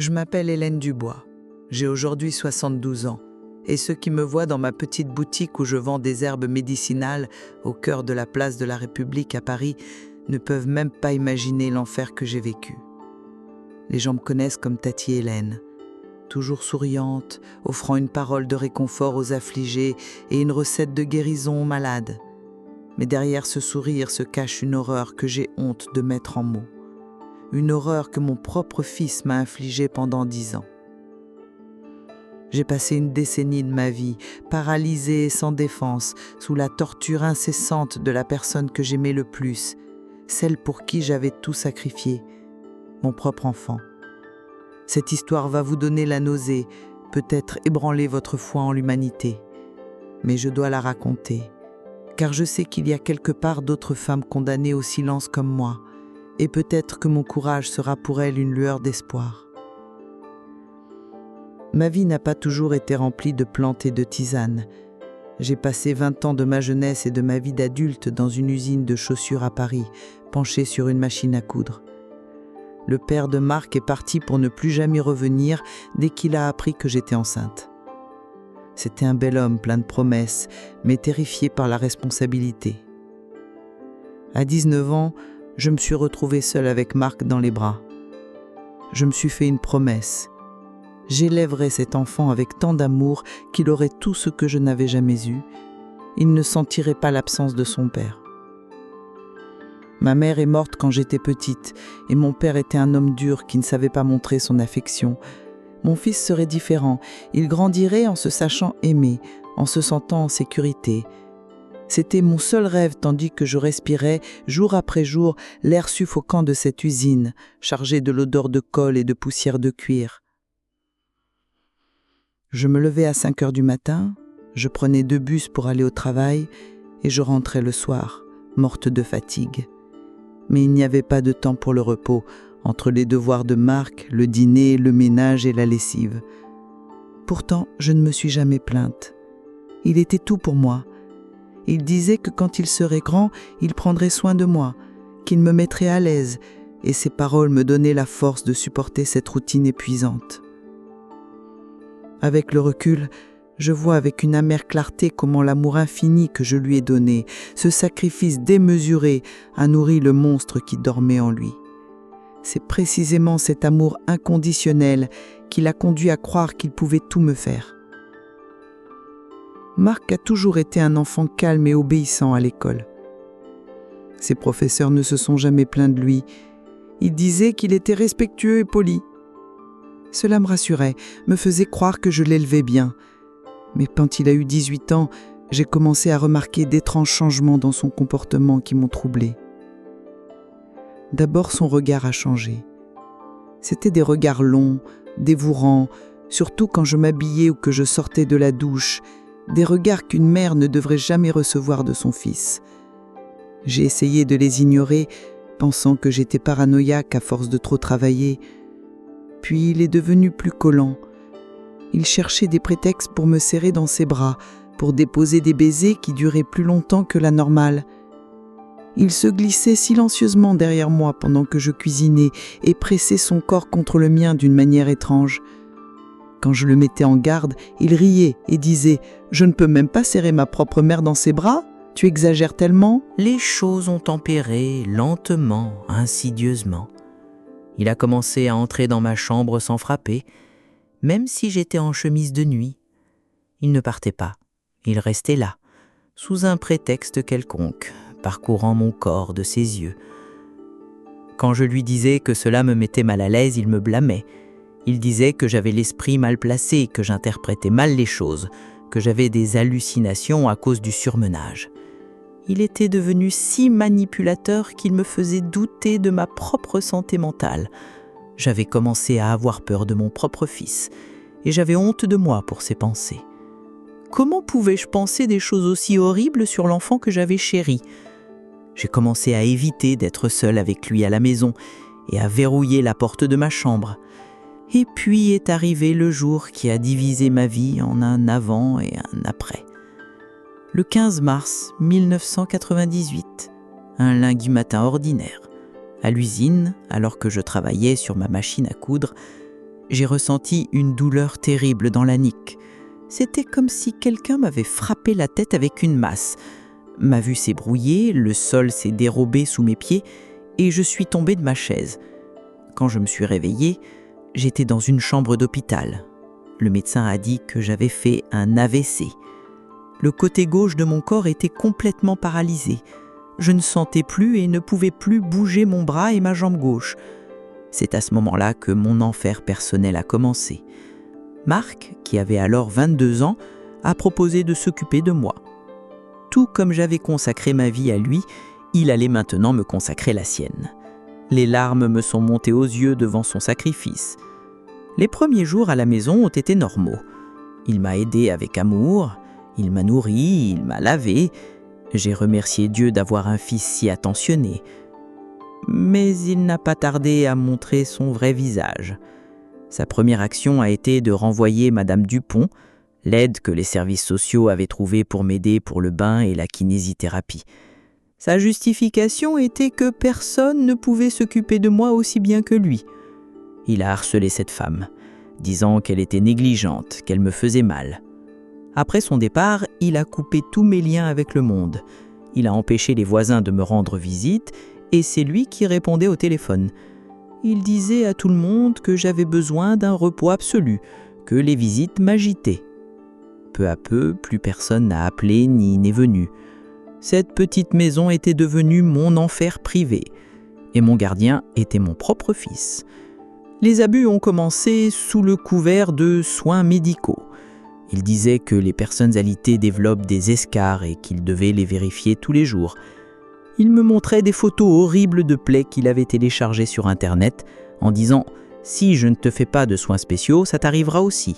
Je m'appelle Hélène Dubois. J'ai aujourd'hui 72 ans. Et ceux qui me voient dans ma petite boutique où je vends des herbes médicinales au cœur de la place de la République à Paris ne peuvent même pas imaginer l'enfer que j'ai vécu. Les gens me connaissent comme Tati Hélène, toujours souriante, offrant une parole de réconfort aux affligés et une recette de guérison aux malades. Mais derrière ce sourire se cache une horreur que j'ai honte de mettre en mots. Une horreur que mon propre fils m'a infligée pendant 10 ans. J'ai passé une décennie de ma vie, paralysée et sans défense, sous la torture incessante de la personne que j'aimais le plus, celle pour qui j'avais tout sacrifié, mon propre enfant. Cette histoire va vous donner la nausée, peut-être ébranler votre foi en l'humanité. Mais je dois la raconter, car je sais qu'il y a quelque part d'autres femmes condamnées au silence comme moi, et peut-être que mon courage sera pour elles une lueur d'espoir. Ma vie n'a pas toujours été remplie de plantes et de tisanes. J'ai passé 20 ans de ma jeunesse et de ma vie d'adulte dans une usine de chaussures à Paris, penché sur une machine à coudre. Le père de Marc est parti pour ne plus jamais revenir dès qu'il a appris que j'étais enceinte. C'était un bel homme plein de promesses, mais terrifié par la responsabilité. À 19 ans, je me suis retrouvée seule avec Marc dans les bras. Je me suis fait une promesse. J'élèverais cet enfant avec tant d'amour qu'il aurait tout ce que je n'avais jamais eu. Il ne sentirait pas l'absence de son père. Ma mère est morte quand j'étais petite et mon père était un homme dur qui ne savait pas montrer son affection. Mon fils serait différent. Il grandirait en se sachant aimé, en se sentant en sécurité. C'était mon seul rêve tandis que je respirais, jour après jour, l'air suffocant de cette usine, chargée de l'odeur de colle et de poussière de cuir. Je me levais à 5 heures du matin, je prenais 2 bus pour aller au travail et je rentrais le soir, morte de fatigue. Mais il n'y avait pas de temps pour le repos, entre les devoirs de Marc, le dîner, le ménage et la lessive. Pourtant, je ne me suis jamais plainte. Il était tout pour moi. Il disait que quand il serait grand, il prendrait soin de moi, qu'il me mettrait à l'aise, et ses paroles me donnaient la force de supporter cette routine épuisante. Avec le recul, je vois avec une amère clarté comment l'amour infini que je lui ai donné, ce sacrifice démesuré, a nourri le monstre qui dormait en lui. C'est précisément cet amour inconditionnel qui l'a conduit à croire qu'il pouvait tout me faire. Marc a toujours été un enfant calme et obéissant à l'école. Ses professeurs ne se sont jamais plaints de lui. Ils disaient qu'il était respectueux et poli. Cela me rassurait, me faisait croire que je l'élevais bien. Mais quand il a eu 18 ans, j'ai commencé à remarquer d'étranges changements dans son comportement qui m'ont troublée. D'abord, son regard a changé. C'étaient des regards longs, dévorants, surtout quand je m'habillais ou que je sortais de la douche, des regards qu'une mère ne devrait jamais recevoir de son fils. J'ai essayé de les ignorer, pensant que j'étais paranoïaque à force de trop travailler. Puis il est devenu plus collant. Il cherchait des prétextes pour me serrer dans ses bras, pour déposer des baisers qui duraient plus longtemps que la normale. Il se glissait silencieusement derrière moi pendant que je cuisinais et pressait son corps contre le mien d'une manière étrange. Quand je le mettais en garde, il riait et disait « Je ne peux même pas serrer ma propre mère dans ses bras ? Tu exagères tellement ?» Les choses ont empiré lentement, insidieusement. Il a commencé à entrer dans ma chambre sans frapper, même si j'étais en chemise de nuit. Il ne partait pas, il restait là, sous un prétexte quelconque, parcourant mon corps de ses yeux. Quand je lui disais que cela me mettait mal à l'aise, il me blâmait. Il disait que j'avais l'esprit mal placé, que j'interprétais mal les choses, que j'avais des hallucinations à cause du surmenage. Il était devenu si manipulateur qu'il me faisait douter de ma propre santé mentale. J'avais commencé à avoir peur de mon propre fils, et j'avais honte de moi pour ses pensées. Comment pouvais-je penser des choses aussi horribles sur l'enfant que j'avais chéri ? J'ai commencé à éviter d'être seule avec lui à la maison et à verrouiller la porte de ma chambre. Et puis est arrivé le jour qui a divisé ma vie en un avant et un après. Le 15 mars 1998, un lundi matin ordinaire, à l'usine, alors que je travaillais sur ma machine à coudre, j'ai ressenti une douleur terrible dans la nuque. C'était comme si quelqu'un m'avait frappé la tête avec une masse. Ma vue s'est brouillée, le sol s'est dérobé sous mes pieds et je suis tombé de ma chaise. Quand je me suis réveillé, j'étais dans une chambre d'hôpital. Le médecin a dit que j'avais fait un AVC. Le côté gauche de mon corps était complètement paralysé. Je ne sentais plus et ne pouvais plus bouger mon bras et ma jambe gauche. C'est à ce moment-là que mon enfer personnel a commencé. Marc, qui avait alors 22 ans, a proposé de s'occuper de moi. Tout comme j'avais consacré ma vie à lui, il allait maintenant me consacrer la sienne. Les larmes me sont montées aux yeux devant son sacrifice. Les premiers jours à la maison ont été normaux. Il m'a aidé avec amour, il m'a nourri, il m'a lavé. J'ai remercié Dieu d'avoir un fils si attentionné. Mais il n'a pas tardé à montrer son vrai visage. Sa première action a été de renvoyer Madame Dupont, l'aide que les services sociaux avaient trouvée pour m'aider pour le bain et la kinésithérapie. Sa justification était que personne ne pouvait s'occuper de moi aussi bien que lui. Il a harcelé cette femme, disant qu'elle était négligente, qu'elle me faisait mal. Après son départ, il a coupé tous mes liens avec le monde. Il a empêché les voisins de me rendre visite et c'est lui qui répondait au téléphone. Il disait à tout le monde que j'avais besoin d'un repos absolu, que les visites m'agitaient. Peu à peu, plus personne n'a appelé ni n'est venu. Cette petite maison était devenue mon enfer privé et mon gardien était mon propre fils. Les abus ont commencé sous le couvert de soins médicaux. Il disait que les personnes alitées développent des escarres et qu'il devait les vérifier tous les jours. Il me montrait des photos horribles de plaies qu'il avait téléchargées sur Internet en disant « Si je ne te fais pas de soins spéciaux, ça t'arrivera aussi ».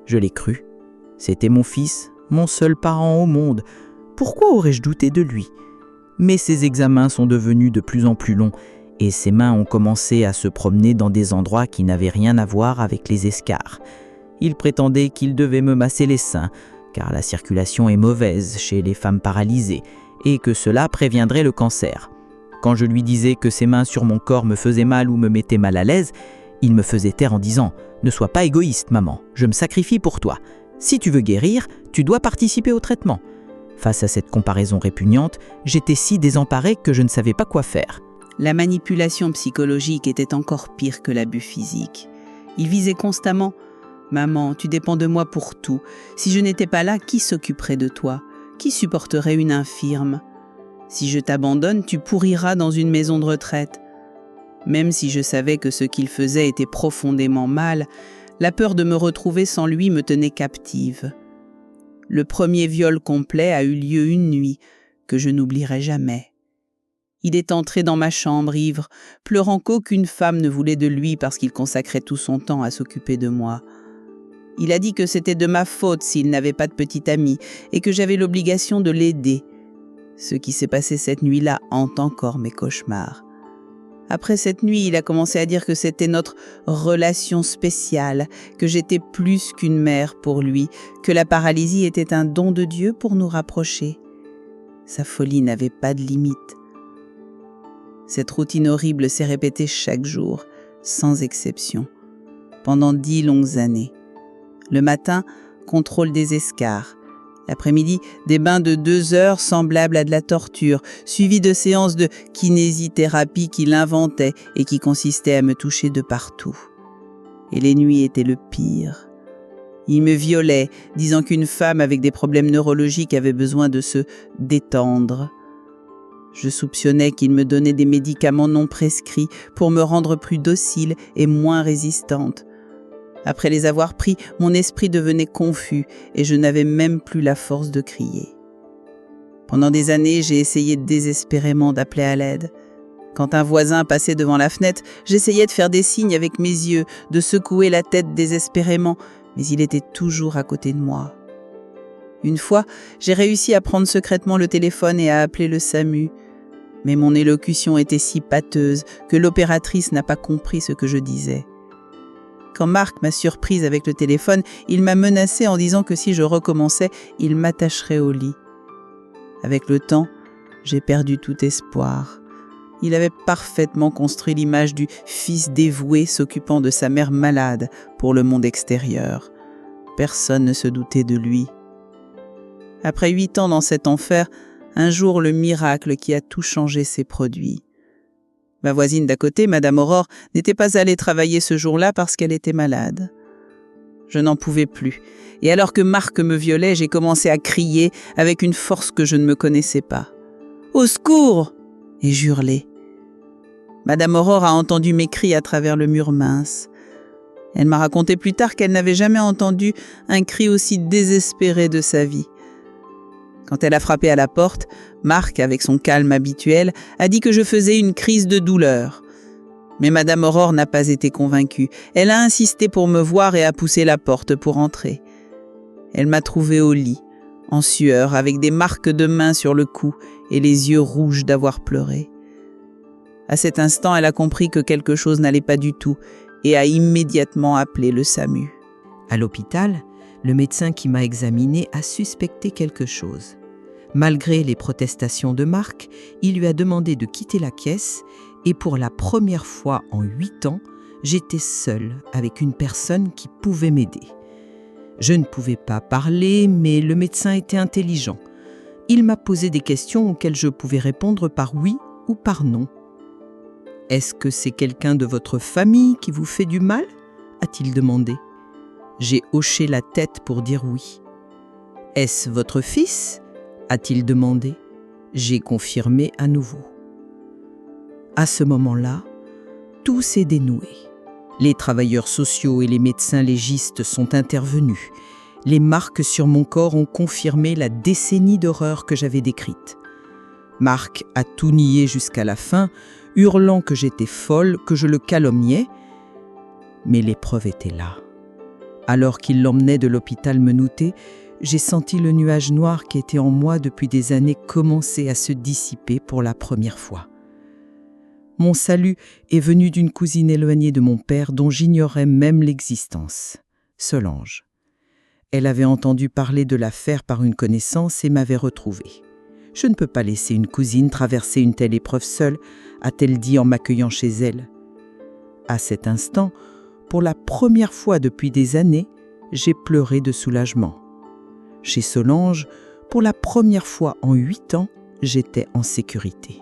Je l'ai cru. C'était mon fils, mon seul parent au monde. Pourquoi aurais-je douté de lui ? Mais ses examens sont devenus de plus en plus longs et ses mains ont commencé à se promener dans des endroits qui n'avaient rien à voir avec les escarres. Il prétendait qu'il devait me masser les seins, car la circulation est mauvaise chez les femmes paralysées, et que cela préviendrait le cancer. Quand je lui disais que ses mains sur mon corps me faisaient mal ou me mettaient mal à l'aise, il me faisait taire en disant « Ne sois pas égoïste, maman, je me sacrifie pour toi. Si tu veux guérir, tu dois participer au traitement. » Face à cette comparaison répugnante, j'étais si désemparé que je ne savais pas quoi faire. La manipulation psychologique était encore pire que l'abus physique. Il visait constamment « Maman, tu dépends de moi pour tout. Si je n'étais pas là, qui s'occuperait de toi ? Qui supporterait une infirme ? Si je t'abandonne, tu pourriras dans une maison de retraite. » Même si je savais que ce qu'il faisait était profondément mal, la peur de me retrouver sans lui me tenait captive. Le premier viol complet a eu lieu une nuit, que je n'oublierai jamais. Il est entré dans ma chambre ivre, pleurant qu'aucune femme ne voulait de lui parce qu'il consacrait tout son temps à s'occuper de moi. Il a dit que c'était de ma faute s'il n'avait pas de petite amie et que j'avais l'obligation de l'aider. Ce qui s'est passé cette nuit-là hante encore mes cauchemars. Après cette nuit, il a commencé à dire que c'était notre relation spéciale, que j'étais plus qu'une mère pour lui, que la paralysie était un don de Dieu pour nous rapprocher. Sa folie n'avait pas de limite. Cette routine horrible s'est répétée chaque jour, sans exception, pendant 10 longues années. Le matin, contrôle des escarres. L'après-midi, des bains de 2 heures semblables à de la torture, suivis de séances de kinésithérapie qu'il inventait et qui consistaient à me toucher de partout. Et les nuits étaient le pire. Il me violait, disant qu'une femme avec des problèmes neurologiques avait besoin de se détendre. Je soupçonnais qu'il me donnait des médicaments non prescrits pour me rendre plus docile et moins résistante. Après les avoir pris, mon esprit devenait confus et je n'avais même plus la force de crier. Pendant des années, j'ai essayé désespérément d'appeler à l'aide. Quand un voisin passait devant la fenêtre, j'essayais de faire des signes avec mes yeux, de secouer la tête désespérément, mais il était toujours à côté de moi. Une fois, j'ai réussi à prendre secrètement le téléphone et à appeler le SAMU. Mais mon élocution était si pâteuse que l'opératrice n'a pas compris ce que je disais. Quand Marc m'a surprise avec le téléphone, il m'a menacée en disant que si je recommençais, il m'attacherait au lit. Avec le temps, j'ai perdu tout espoir. Il avait parfaitement construit l'image du fils dévoué s'occupant de sa mère malade pour le monde extérieur. Personne ne se doutait de lui. Après 8 ans dans cet enfer, un jour le miracle qui a tout changé s'est produit. Ma voisine d'à côté, Madame Aurore, n'était pas allée travailler ce jour-là parce qu'elle était malade. Je n'en pouvais plus, et alors que Marc me violait, j'ai commencé à crier avec une force que je ne me connaissais pas. « Au secours !» et j'hurlais. Madame Aurore a entendu mes cris à travers le mur mince. Elle m'a raconté plus tard qu'elle n'avait jamais entendu un cri aussi désespéré de sa vie. Quand elle a frappé à la porte, Marc, avec son calme habituel, a dit que je faisais une crise de douleur. Mais Madame Aurore n'a pas été convaincue. Elle a insisté pour me voir et a poussé la porte pour entrer. Elle m'a trouvé au lit, en sueur, avec des marques de mains sur le cou et les yeux rouges d'avoir pleuré. À cet instant, elle a compris que quelque chose n'allait pas du tout et a immédiatement appelé le SAMU. À l'hôpital, le médecin qui m'a examiné a suspecté quelque chose. Malgré les protestations de Marc, il lui a demandé de quitter la caisse et pour la première fois en 8 ans, j'étais seule avec une personne qui pouvait m'aider. Je ne pouvais pas parler, mais le médecin était intelligent. Il m'a posé des questions auxquelles je pouvais répondre par oui ou par non. « Est-ce que c'est quelqu'un de votre famille qui vous fait du mal ?» a-t-il demandé. J'ai hoché la tête pour dire oui. « Est-ce votre fils ?» a-t-il demandé. J'ai confirmé à nouveau. À ce moment-là, tout s'est dénoué. Les travailleurs sociaux et les médecins légistes sont intervenus. Les marques sur mon corps ont confirmé la décennie d'horreur que j'avais décrite. Marc a tout nié jusqu'à la fin, hurlant que j'étais folle, que je le calomniais. Mais les preuves étaient là. Alors qu'il l'emmenait de l'hôpital menotté, j'ai senti le nuage noir qui était en moi depuis des années commencer à se dissiper pour la première fois. Mon salut est venu d'une cousine éloignée de mon père dont j'ignorais même l'existence, Solange. Elle avait entendu parler de l'affaire par une connaissance et m'avait retrouvée. « Je ne peux pas laisser une cousine traverser une telle épreuve seule », a-t-elle dit en m'accueillant chez elle. À cet instant, pour la première fois depuis des années, j'ai pleuré de soulagement. Chez Solange, pour la première fois en 8 ans, j'étais en sécurité.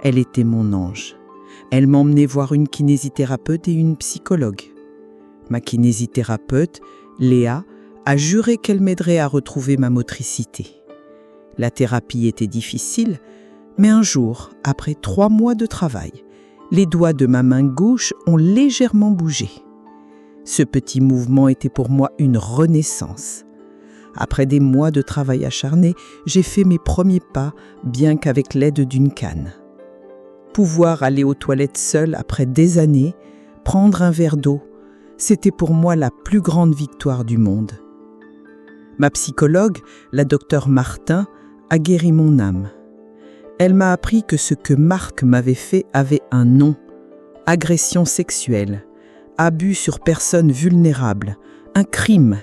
Elle était mon ange. Elle m'emmenait voir une kinésithérapeute et une psychologue. Ma kinésithérapeute, Léa, a juré qu'elle m'aiderait à retrouver ma motricité. La thérapie était difficile, mais un jour, après 3 mois de travail, les doigts de ma main gauche ont légèrement bougé. Ce petit mouvement était pour moi une renaissance. Après des mois de travail acharné, j'ai fait mes premiers pas, bien qu'avec l'aide d'une canne. Pouvoir aller aux toilettes seule après des années, prendre un verre d'eau, c'était pour moi la plus grande victoire du monde. Ma psychologue, la docteure Martin, a guéri mon âme. Elle m'a appris que ce que Marc m'avait fait avait un nom, agression sexuelle, abus sur personnes vulnérables, un crime.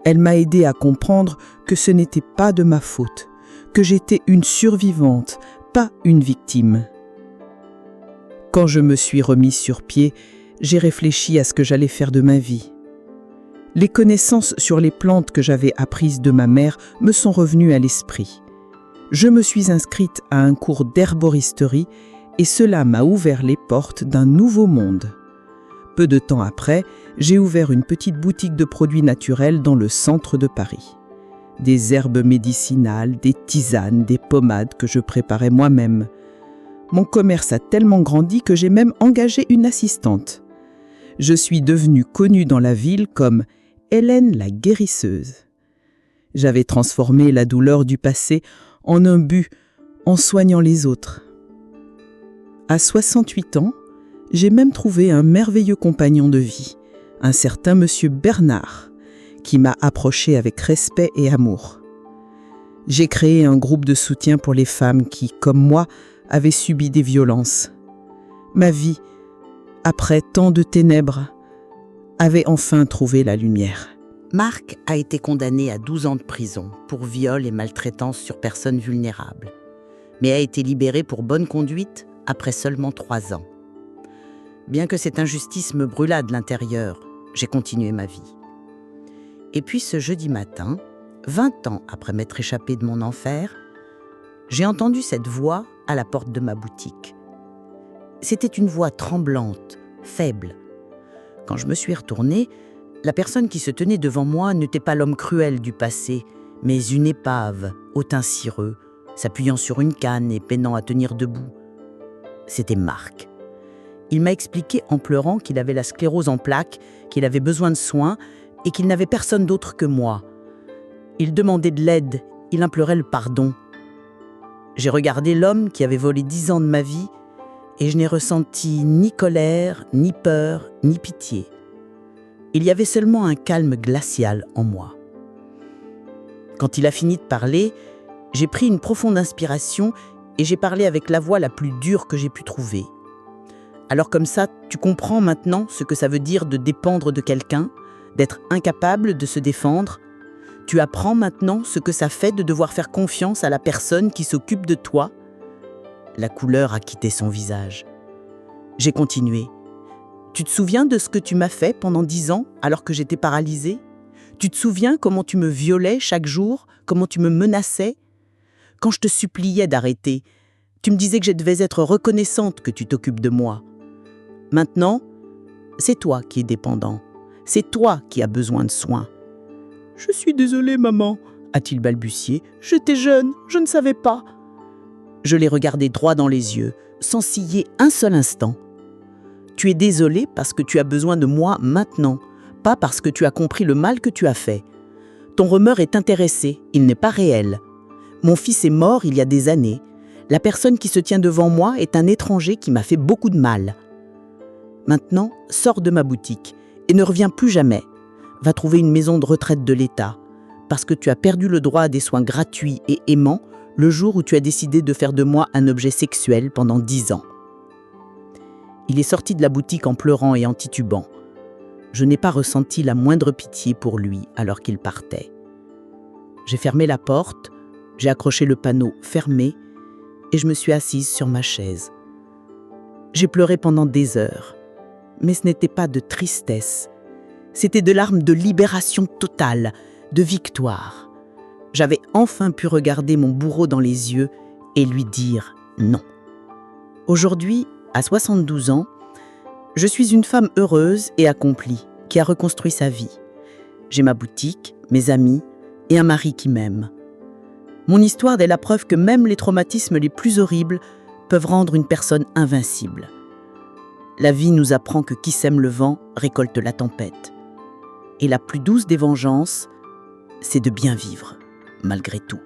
Elle m'a aidé à comprendre que ce n'était pas de ma faute, que j'étais une survivante, pas une victime. Quand je me suis remise sur pied, j'ai réfléchi à ce que j'allais faire de ma vie. Les connaissances sur les plantes que j'avais apprises de ma mère me sont revenues à l'esprit. Je me suis inscrite à un cours d'herboristerie et cela m'a ouvert les portes d'un nouveau monde. Peu de temps après, j'ai ouvert une petite boutique de produits naturels dans le centre de Paris. Des herbes médicinales, des tisanes, des pommades que je préparais moi-même. Mon commerce a tellement grandi que j'ai même engagé une assistante. Je suis devenue connue dans la ville comme Hélène la guérisseuse. J'avais transformé la douleur du passé en un but, en soignant les autres. À 68 ans, j'ai même trouvé un merveilleux compagnon de vie, un certain monsieur Bernard, qui m'a approché avec respect et amour. J'ai créé un groupe de soutien pour les femmes qui, comme moi, avaient subi des violences. Ma vie, après tant de ténèbres, avait enfin trouvé la lumière. Marc a été condamné à 12 ans de prison pour viol et maltraitance sur personnes vulnérables, mais a été libéré pour bonne conduite après seulement 3 ans. Bien que cette injustice me brûlât de l'intérieur, j'ai continué ma vie. Et puis ce jeudi matin, 20 ans après m'être échappé de mon enfer, j'ai entendu cette voix à la porte de ma boutique. C'était une voix tremblante, faible. Quand je me suis retournée, la personne qui se tenait devant moi n'était pas l'homme cruel du passé, mais une épave, au teint cireux, s'appuyant sur une canne et peinant à tenir debout. C'était Marc. Il m'a expliqué en pleurant qu'il avait la sclérose en plaques, qu'il avait besoin de soins et qu'il n'avait personne d'autre que moi. Il demandait de l'aide, il implorait le pardon. J'ai regardé l'homme qui avait volé 10 ans de ma vie et je n'ai ressenti ni colère, ni peur, ni pitié. Il y avait seulement un calme glacial en moi. Quand il a fini de parler, j'ai pris une profonde inspiration et j'ai parlé avec la voix la plus dure que j'ai pu trouver. Alors comme ça, tu comprends maintenant ce que ça veut dire de dépendre de quelqu'un, d'être incapable de se défendre. Tu apprends maintenant ce que ça fait de devoir faire confiance à la personne qui s'occupe de toi. La couleur a quitté son visage. J'ai continué. Tu te souviens de ce que tu m'as fait pendant 10 ans alors que j'étais paralysée ? Tu te souviens comment tu me violais chaque jour, comment tu me menaçais ? Quand je te suppliais d'arrêter, tu me disais que je devais être reconnaissante que tu t'occupes de moi. Maintenant, c'est toi qui es dépendant. C'est toi qui as besoin de soins. « Je suis désolée, maman, » a-t-il balbutié. « J'étais jeune, je ne savais pas. » Je l'ai regardé droit dans les yeux, sans ciller un seul instant. « Tu es désolée parce que tu as besoin de moi maintenant, pas parce que tu as compris le mal que tu as fait. Ton remords est intéressé, il n'est pas réel. Mon fils est mort il y a des années. La personne qui se tient devant moi est un étranger qui m'a fait beaucoup de mal. Maintenant, sors de ma boutique et ne reviens plus jamais. Va trouver une maison de retraite de l'État, parce que tu as perdu le droit à des soins gratuits et aimants le jour où tu as décidé de faire de moi un objet sexuel pendant 10 ans. » Il est sorti de la boutique en pleurant et en titubant. Je n'ai pas ressenti la moindre pitié pour lui alors qu'il partait. J'ai fermé la porte, j'ai accroché le panneau fermé et je me suis assise sur ma chaise. J'ai pleuré pendant des heures, mais ce n'était pas de tristesse. C'était de larmes de libération totale, de victoire. J'avais enfin pu regarder mon bourreau dans les yeux et lui dire non. Aujourd'hui, à 72 ans, je suis une femme heureuse et accomplie, qui a reconstruit sa vie. J'ai ma boutique, mes amis et un mari qui m'aime. Mon histoire est la preuve que même les traumatismes les plus horribles peuvent rendre une personne invincible. La vie nous apprend que qui sème le vent récolte la tempête. Et la plus douce des vengeances, c'est de bien vivre, malgré tout.